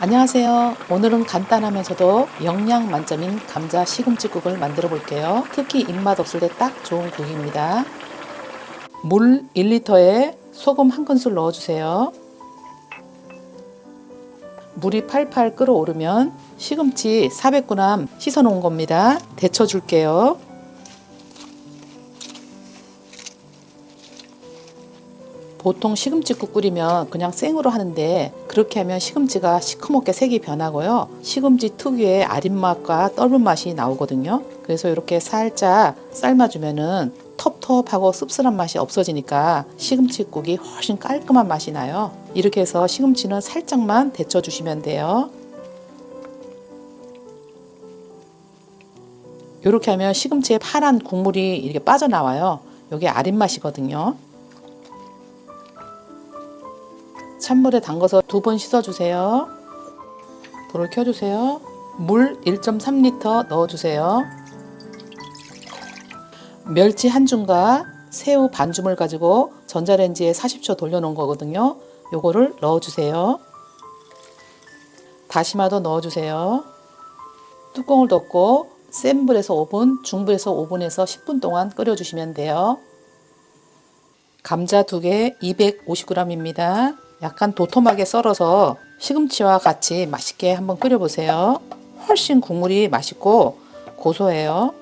안녕하세요. 오늘은 간단하면서도 영양 만점인 감자 시금치국을 만들어 볼게요. 특히 입맛 없을 때 딱 좋은 국입니다. 물 1리터에 소금 1큰술 넣어주세요. 물이 팔팔 끓어오르면 시금치 400g 씻어 놓은 겁니다. 데쳐 줄게요. 보통 시금치국 끓이면 그냥 생으로 하는데 그렇게 하면 시금치가 시커멓게 색이 변하고요. 시금치 특유의 아린맛과 떫은 맛이 나오거든요. 그래서 이렇게 살짝 삶아주면은 텁텁하고 씁쓸한 맛이 없어지니까 시금치국이 훨씬 깔끔한 맛이 나요. 이렇게 해서 시금치는 살짝만 데쳐주시면 돼요. 이렇게 하면 시금치의 파란 국물이 이렇게 빠져나와요. 이게 아린맛이거든요. 찬물에 담가서 2번 씻어주세요. 불을 켜주세요. 물 1.3리터 넣어주세요. 멸치 한 줌과 새우 반 줌을 가지고 전자레인지에 40초 돌려놓은 거거든요. 요거를 넣어주세요. 다시마도 넣어주세요. 뚜껑을 덮고 센 불에서 5분, 중불에서 5분에서 10분 동안 끓여주시면 돼요. 감자 2개 250g입니다. 약간 도톰하게 썰어서 시금치와 같이 맛있게 한번 끓여보세요. 훨씬 국물이 맛있고 고소해요.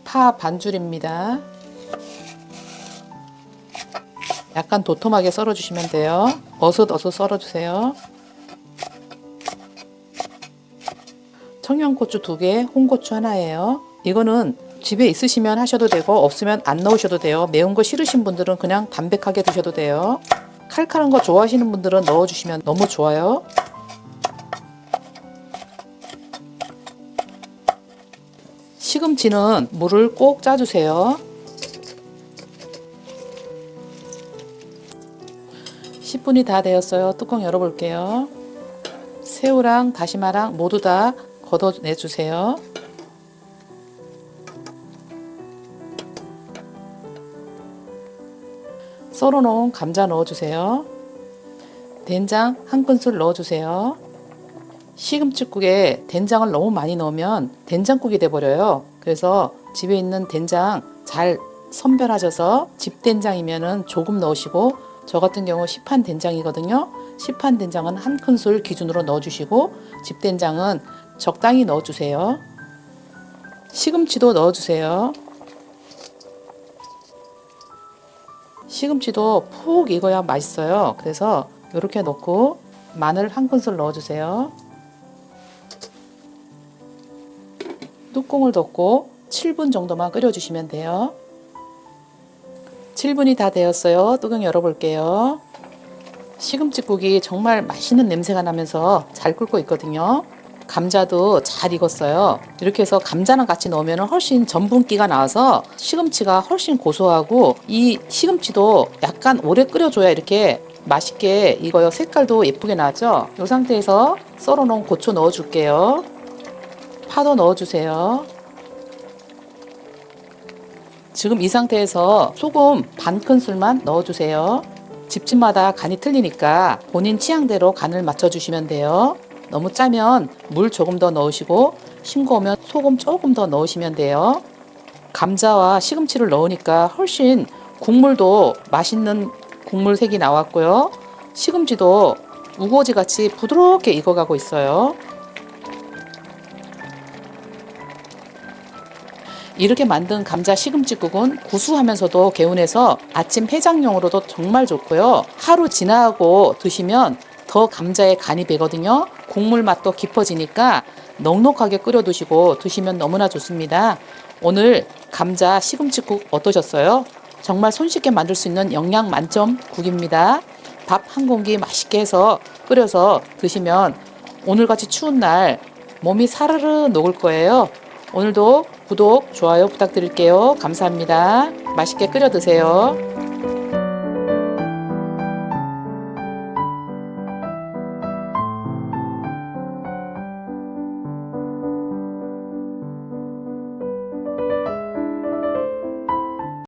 파 반줄입니다. 약간 도톰하게 썰어주시면 돼요. 어슷어슷 썰어주세요. 청양고추 2개, 홍고추 하나예요. 이거는 집에 있으시면 하셔도 되고 없으면 안 넣으셔도 돼요. 매운 거 싫으신 분들은 그냥 담백하게 드셔도 돼요. 칼칼한 거 좋아하시는 분들은 넣어주시면 너무 좋아요. 시금치는 물을 꼭 짜주세요. 10분이 다 되었어요. 뚜껑 열어볼게요. 새우랑 다시마랑 모두 다 걷어내주세요. 썰어놓은 감자 넣어주세요. 된장 1큰술 넣어주세요. 시금치국에 된장을 너무 많이 넣으면 된장국이 돼버려요. 그래서 집에 있는 된장 잘 선별하셔서 집된장이면 조금 넣으시고 저 같은 경우 시판 된장이거든요. 시판 된장은 1큰술 기준으로 넣어주시고 집된장은 적당히 넣어주세요. 시금치도 넣어주세요. 시금치도 푹 익어야 맛있어요. 그래서 이렇게 넣고 마늘 1큰술 넣어주세요. 뚜껑을 덮고 7분 정도만 끓여주시면 돼요. 7분이 다 되었어요. 뚜껑 열어볼게요. 시금치국이 정말 맛있는 냄새가 나면서 잘 끓고 있거든요. 감자도 잘 익었어요. 이렇게 해서 감자랑 같이 넣으면 훨씬 전분기가 나와서 시금치가 훨씬 고소하고 이 시금치도 약간 오래 끓여줘야 이렇게 맛있게 익어요. 색깔도 예쁘게 나죠. 이 상태에서 썰어놓은 고추 넣어줄게요. 파도 넣어주세요. 지금 이 상태에서 소금 1큰술만 넣어주세요. 집집마다 간이 틀리니까 본인 취향대로 간을 맞춰주시면 돼요. 너무 짜면 물 조금 더 넣으시고 싱거우면 소금 조금 더 넣으시면 돼요. 감자와 시금치를 넣으니까 훨씬 국물도 맛있는 국물색이 나왔고요. 시금치도 우거지 같이 부드럽게 익어가고 있어요. 이렇게 만든 감자 시금치국은 구수하면서도 개운해서 아침 해장용으로도 정말 좋고요. 하루 지나고 드시면 더 감자에 간이 배거든요. 국물 맛도 깊어지니까 넉넉하게 끓여 두시고 드시면 너무나 좋습니다. 오늘 감자 시금치국 어떠셨어요? 정말 손쉽게 만들 수 있는 영양 만점 국입니다. 밥 한 공기 맛있게 해서 끓여서 드시면 오늘같이 추운 날 몸이 사르르 녹을 거예요. 오늘도 구독, 좋아요 부탁드릴게요. 감사합니다. 맛있게 끓여 드세요.